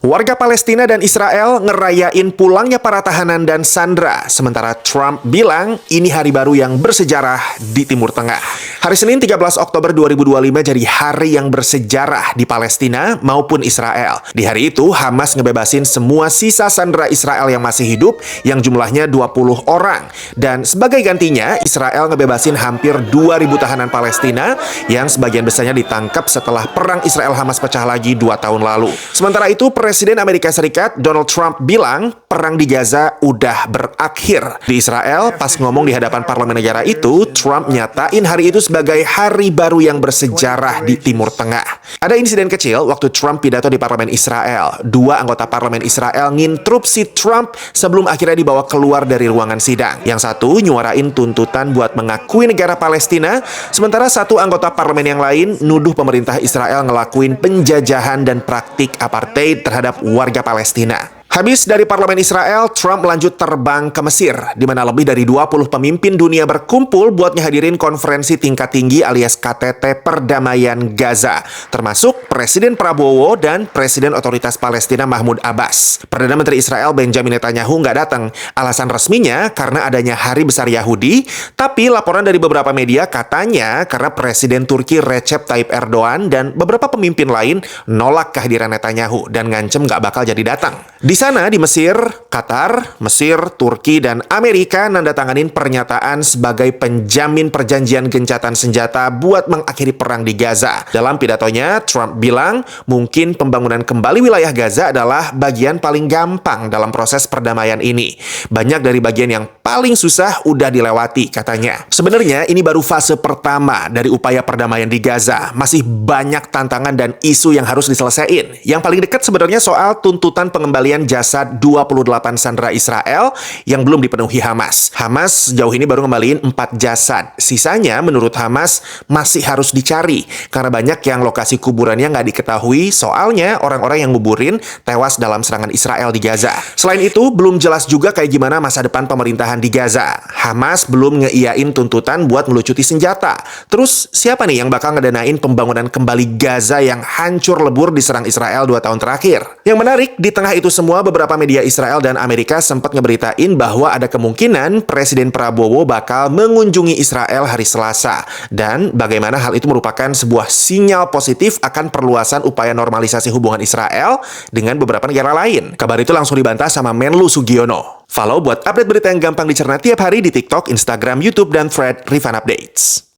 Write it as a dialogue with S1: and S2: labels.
S1: Warga Palestina dan Israel ngerayain pulangnya para tahanan dan sandera, sementara Trump bilang ini hari baru yang bersejarah di Timur Tengah. Hari Senin 13 Oktober 2025 jadi hari yang bersejarah di Palestina maupun Israel. Di hari itu, Hamas ngebebasin semua sisa sandera Israel yang masih hidup, yang jumlahnya 20 orang. Dan sebagai gantinya, Israel ngebebasin hampir 2.000 tahanan Palestina yang sebagian besarnya ditangkap setelah perang Israel-Hamas pecah lagi 2 tahun lalu. Sementara itu, Presiden Amerika Serikat Donald Trump bilang perang di Gaza udah berakhir. Di Israel, pas ngomong di hadapan parlemen negara itu, Trump nyatain hari itu sebagai hari baru yang bersejarah di Timur Tengah. Ada insiden kecil waktu Trump pidato di parlemen Israel. Dua anggota parlemen Israel nginterupsi Trump sebelum akhirnya dibawa keluar dari ruangan sidang. Yang satu nyuarain tuntutan buat mengakui negara Palestina, sementara satu anggota parlemen yang lain nuduh pemerintah Israel ngelakuin penjajahan dan praktik apartheid terhadap warga Palestina. Habis dari parlemen Israel, Trump lanjut terbang ke Mesir, di mana lebih dari 20 pemimpin dunia berkumpul buat ngehadirin konferensi tingkat tinggi alias KTT Perdamaian Gaza, termasuk Presiden Prabowo dan Presiden Otoritas Palestina Mahmud Abbas. Perdana Menteri Israel Benjamin Netanyahu nggak datang. Alasan resminya karena adanya Hari Besar Yahudi, tapi laporan dari beberapa media katanya karena Presiden Turki Recep Tayyip Erdogan dan beberapa pemimpin lain nolak kehadiran Netanyahu dan ngancem nggak bakal jadi datang. Di sana, di Mesir, Qatar, Mesir, Turki, dan Amerika nandatanganin pernyataan sebagai penjamin perjanjian gencatan senjata buat mengakhiri perang di Gaza. Dalam pidatonya, Trump bilang mungkin pembangunan kembali wilayah Gaza adalah bagian paling gampang dalam proses perdamaian ini. Banyak dari bagian yang paling susah udah dilewati, katanya. Sebenarnya, ini baru fase pertama dari upaya perdamaian di Gaza. Masih banyak tantangan dan isu yang harus diselesaikan. Yang paling dekat sebenarnya soal tuntutan pengembalian jasad 28 sandera Israel yang belum dipenuhi Hamas. Hamas sejauh ini baru ngembaliin 4 jasad. Sisanya menurut Hamas masih harus dicari karena banyak yang lokasi kuburannya nggak diketahui, soalnya orang-orang yang nguburin tewas dalam serangan Israel di Gaza. Selain itu, belum jelas juga kayak gimana masa depan pemerintahan di Gaza. Hamas belum ngeiyain tuntutan buat melucuti senjata. Terus siapa nih yang bakal ngedanain pembangunan kembali Gaza yang hancur lebur diserang Israel 2 tahun terakhir? Yang menarik, di tengah itu semua, beberapa media Israel dan Amerika sempat ngeberitain bahwa ada kemungkinan Presiden Prabowo bakal mengunjungi Israel hari Selasa. Dan bagaimana hal itu merupakan sebuah sinyal positif akan perluasan upaya normalisasi hubungan Israel dengan beberapa negara lain. Kabar itu langsung dibantah sama Menlu Sugiono. Follow buat update berita yang gampang dicerna tiap hari di TikTok, Instagram, YouTube, dan Thread Rifan Updates.